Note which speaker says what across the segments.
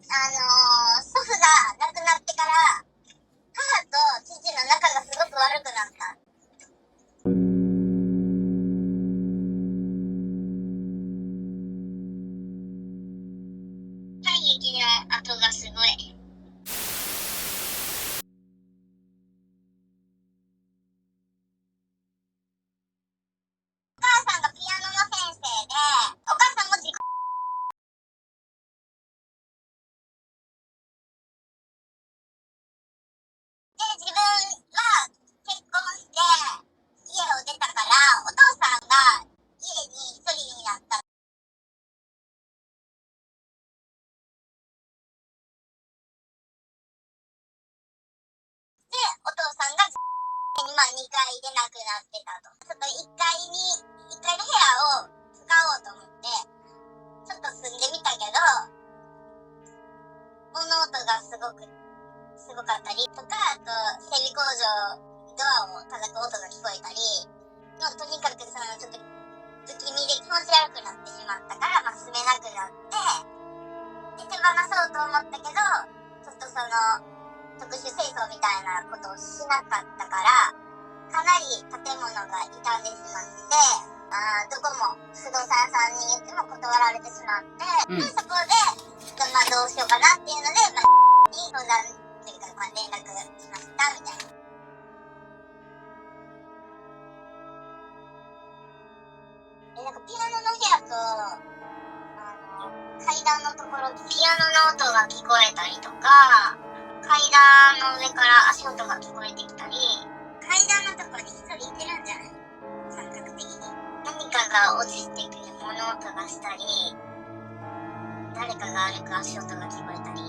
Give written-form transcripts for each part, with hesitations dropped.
Speaker 1: 祖父が亡くなってから、母と父の仲がすごく悪くなった。体液の跡がすごい。お母さんがピアノの先生で、お母さんも自分は結婚して家を出たから、お父さんが家に一人になった。で、お父さんが2階で亡くなってたと。ちょっと1階の部屋を使おうと思って、ちょっと住んでみたけど、物音がすごかったりとか、あと整備工場、ドアを叩く音が聞こえたり、とにかくちょっと不気味で気持ち悪くなってしまったから、住めなくなって、で、手放そうと思ったけど、ちょっと特殊清掃みたいなことをしなかったから、かなり建物が傷んでしまって、どこも不動産屋さんに言っても断られてしまって、でそこで、どうしようかなっていうので、に相談というか、連絡しましたみたいな。ピアノの部屋と、階段のところ、ピアノの音が聞こえたりとか、階段の上から足音が聞こえてきたり、階段のところに一人いてるんじゃない？感覚的に。何かが落ちてくる物音がしたり、誰かが歩く足音が聞こえたり。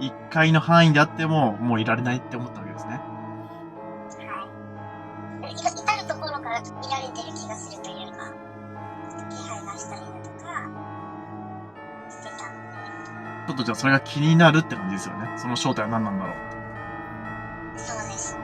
Speaker 2: 1階の範囲であっても、もういられないって思ったわけですね。
Speaker 1: はい。至るところから見られてる気がするというか、気配がしたりだとか、してたので。
Speaker 2: ちょっとじゃあそれが気になるって感じですよね。その正体は何なんだろう。
Speaker 1: そうですね。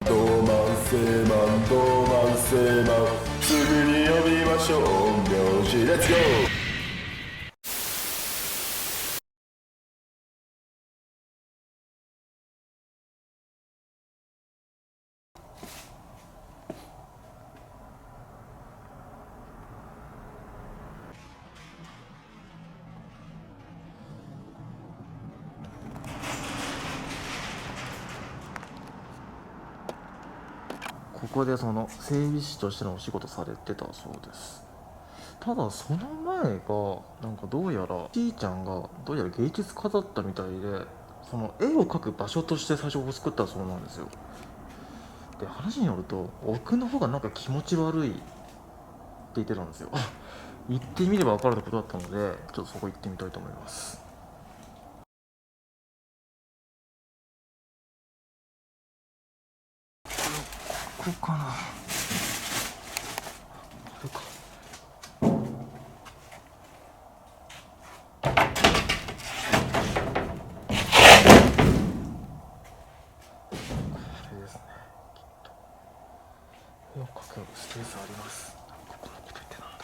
Speaker 3: ドーマンセーマンすぐに呼びましょう名字レッツゴー。
Speaker 4: ここで整備士としてのお仕事されてたそうです。ただその前がどうやらちーちゃんがどうやら芸術家だったみたいで、その絵を描く場所として最初作ったそうなんですよ。で、話によると奥の方が気持ち悪いって言ってたんですよ。行ってみれば分かることだったので、ちょっとそこ行ってみたいと思います。ここかな、これか。ですね、きっと絵を描くスペースあります。ここのこと言ってなんだ。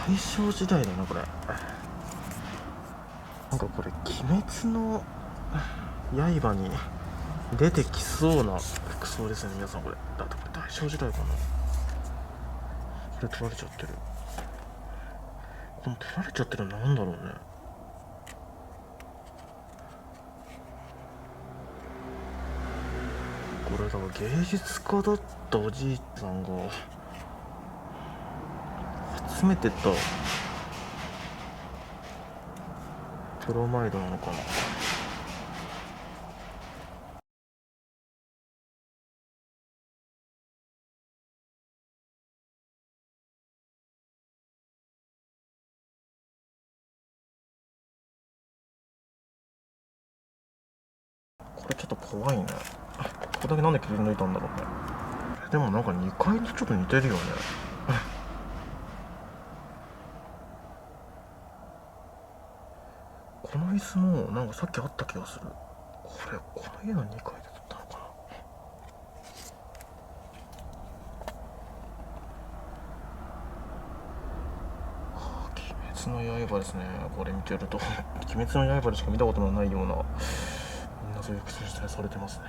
Speaker 4: 大正時代だなこれ。これ鬼滅の刃に出てきそうな服装ですね皆さん。これだってこれ大正時代かな。これ取られちゃってる。この取られちゃってるのなんだろうね。れだから芸術家だったおじいさんが集めてたプロマイドなのかな。これちょっと怖いね。これだけなんで切り抜いたんだろうね。でもなんか2階にちょっと似てるよね。この椅子もなんかさっきあった気がする。この家の2階で撮ったのかな。鬼滅の刃ですね。これ見てると鬼滅の刃でしか見たことのないような、みんなそういう口伝えされてますね。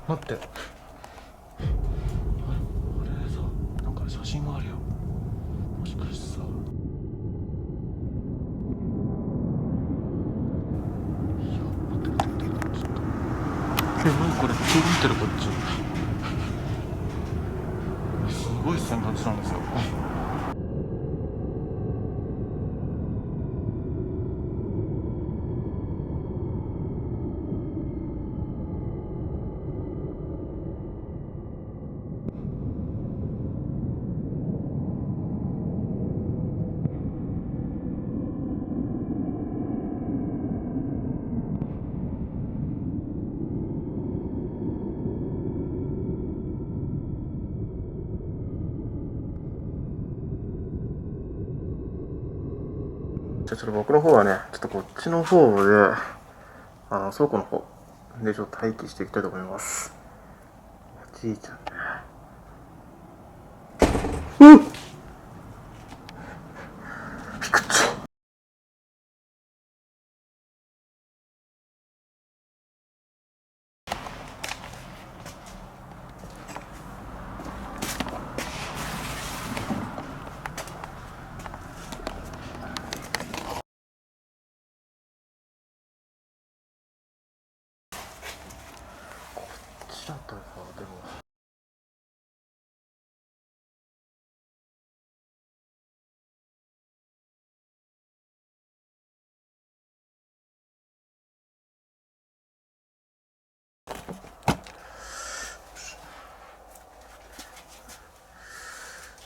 Speaker 4: 待って、あれさ、なんか写真があるよ。もしかしてさ、いや待ってちょっと何これ、人見てるこっち。すごい線感じなんですよ。じゃあちょっと僕の方はね、ちょっとこっちの方で、倉庫の方でちょっと待機していきたいと思います。おじいちゃんね。うん、びっくりした。こっちだったらでも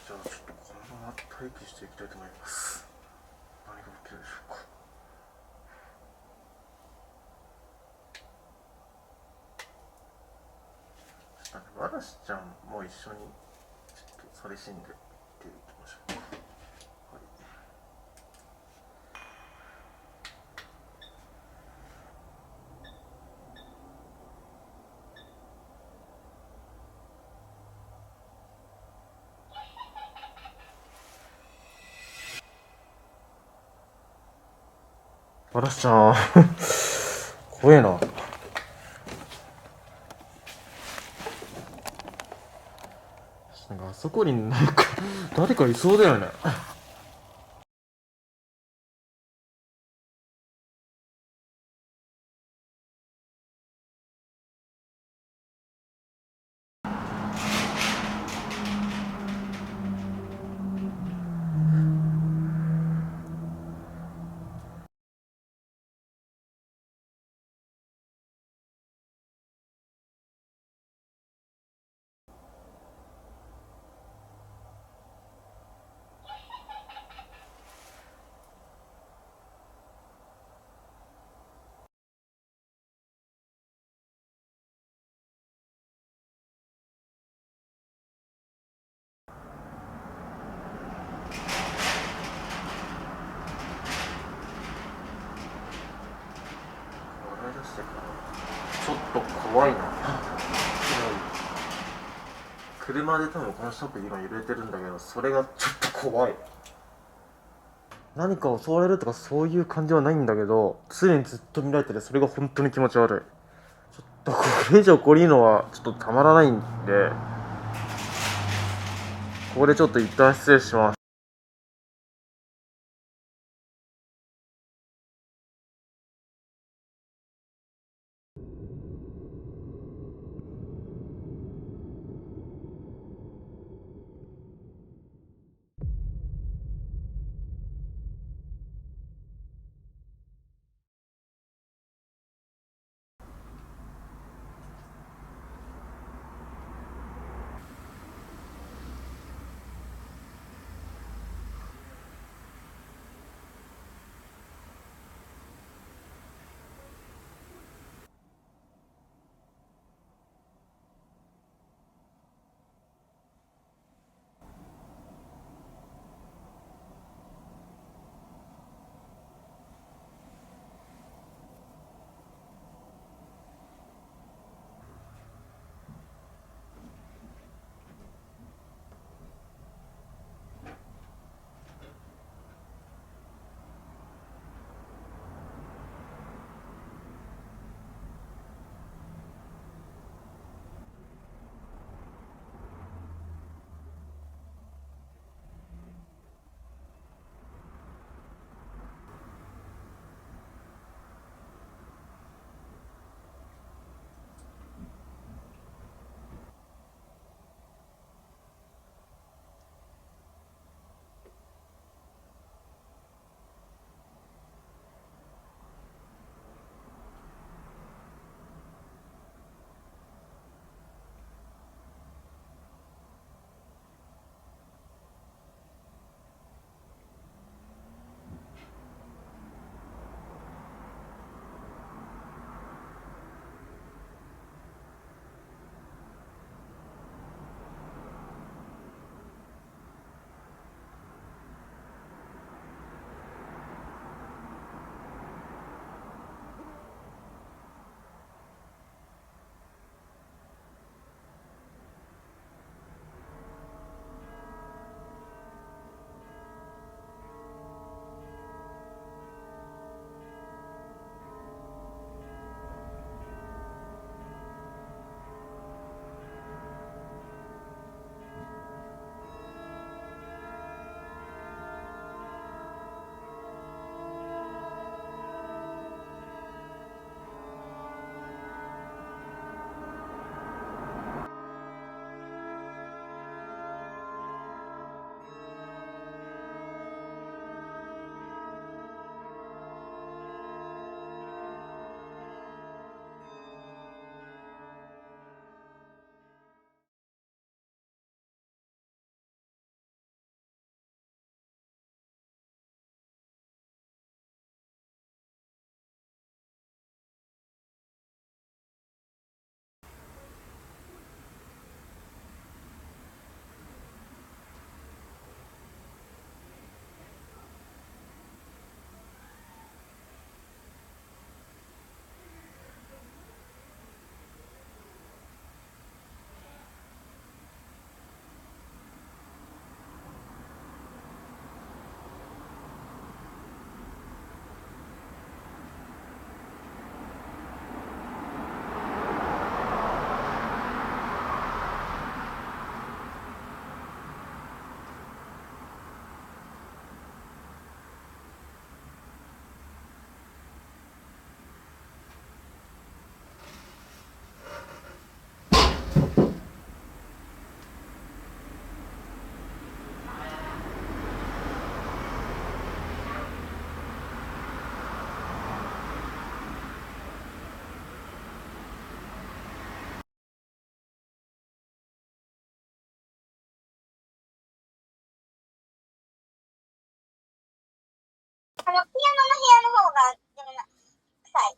Speaker 4: じゃあちょっとこのまま待機していきたいと思います。何が起きるでしょうか。ちょっとわらしちゃんも一緒にちょっと寂しんでっていきましょうか。はい。わらしちゃん怖えな。なんかあそこになんか誰かいそうだよね。怖いな。車で多分このショップ今揺れてるんだけど、それがちょっと怖い。何か襲われるとかそういう感じはないんだけど、常にずっと見られてて、それが本当に気持ち悪い。ちょっとこれ以上懲りるのはちょっとたまらないんで、ここでちょっと一旦失礼します。
Speaker 1: ピアノの部屋の方が、でも臭い。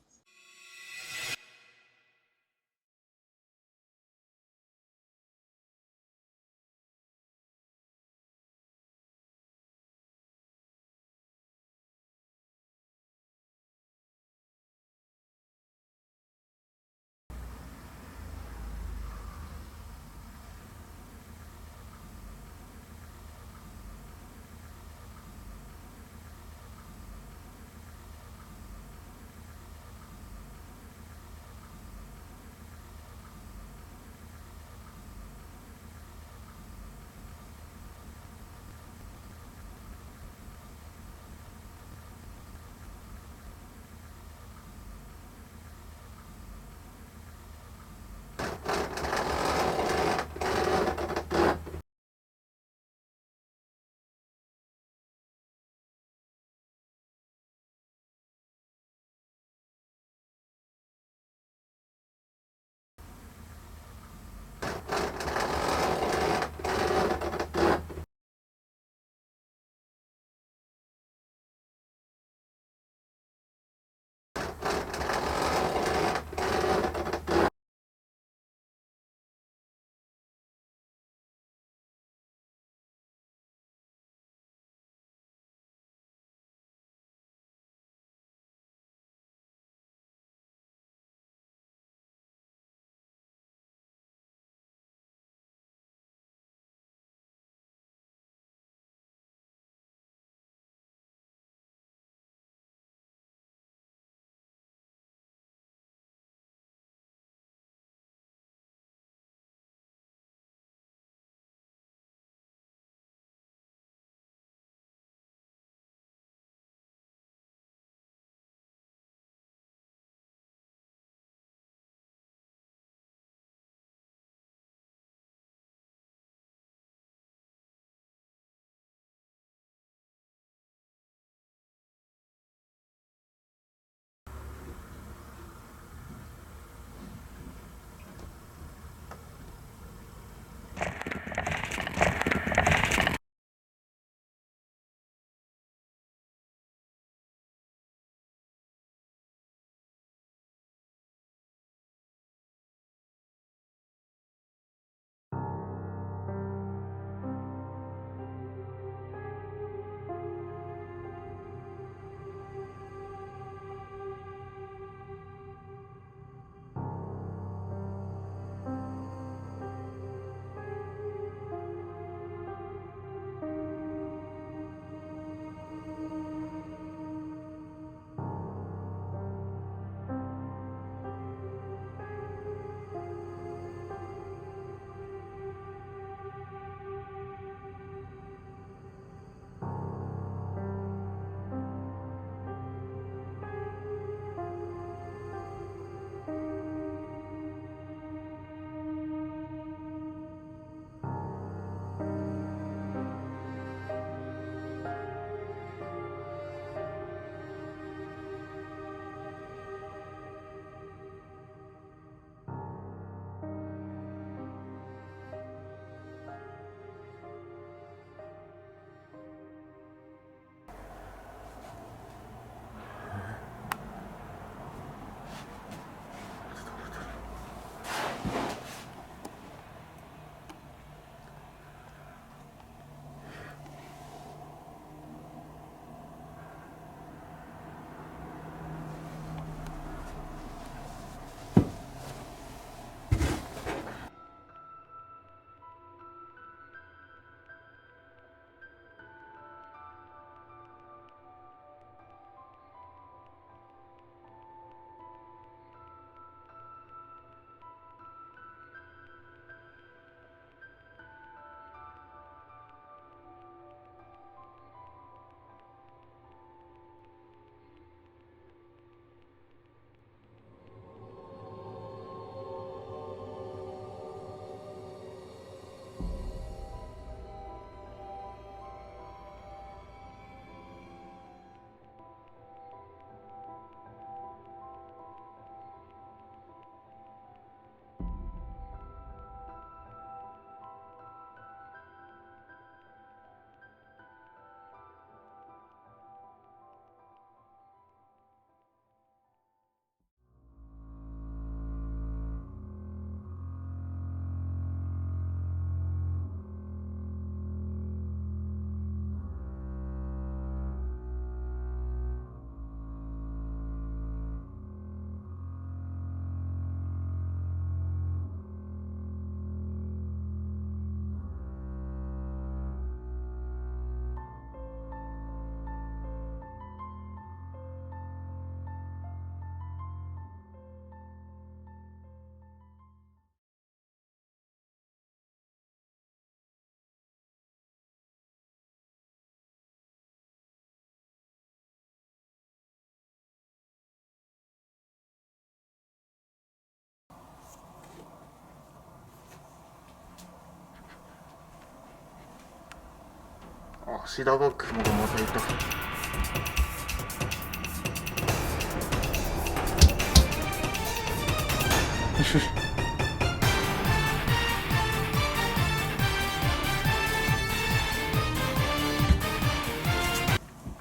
Speaker 4: あ、シダバックもまたいた。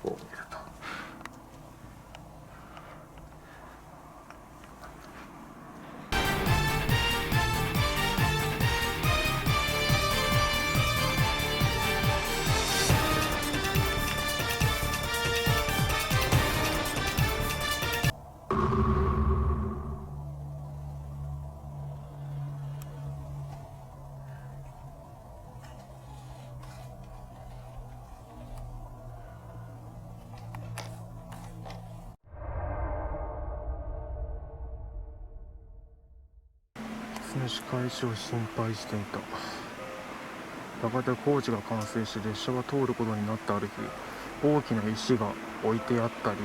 Speaker 4: お、やった。仕返しを心配していた。やがて工事が完成し列車が通ることになったある日、大きな石が置いてあったり、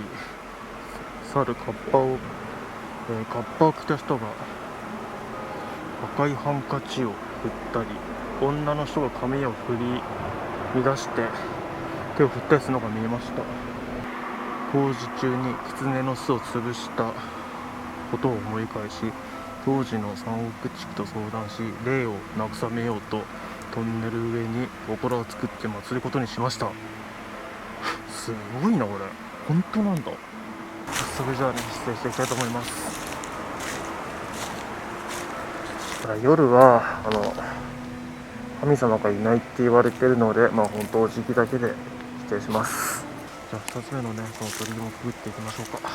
Speaker 4: カッパを着た人が赤いハンカチを振ったり、女の人が髪を振り乱して手を振ったりするのが見えました。工事中に狐の巣を潰したことを思い返し、当時の三億地区と相談し、霊を慰めようとトンネル上に祠を作って祀ることにしました。すごいなこれ、本当なんだ。早速じゃあね、失礼していきたいと思います。夜は神様がいないって言われてるので、本当お辞儀だけで失礼します。じゃあ2つ目のね、その鳥居もくぐっていきましょうか。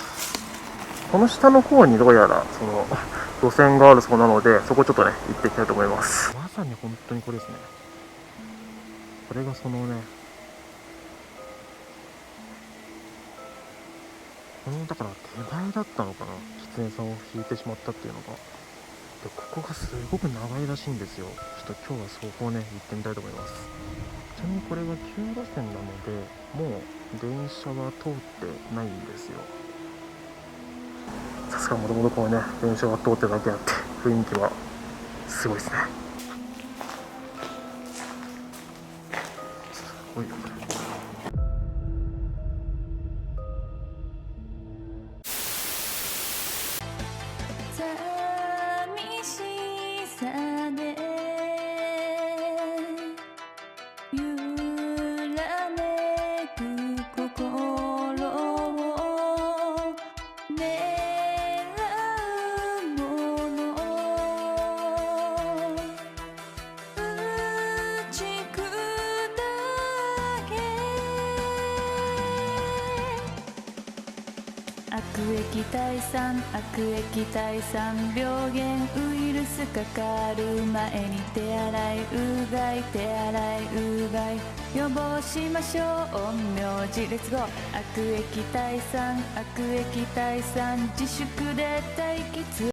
Speaker 4: この下の方にどうやらその路線があるそうなので、そこちょっとね行っていきたいと思います。まさに本当にこれですね。これがそのね、このだから手前だったのかな、狐さんを引いてしまったっていうのが。でここがすごく長いらしいんですよ。ちょっと今日はそこをね行ってみたいと思います。ちなみにこれは9路線なので、もう電車は通ってないんですよ。さすがもともとこうね、電車が通ってるだけあって雰囲気はすごいですね。すごいよこれ。
Speaker 5: 寂しさで揺らめく心を狙うもの、打ち砕け悪液退散、悪液退散、病原ウイルスかかる前に手洗いうがい、手洗いうがい予防しましょう。陰陽師レッツゴー。悪液退散、悪液退散、自粛で待機。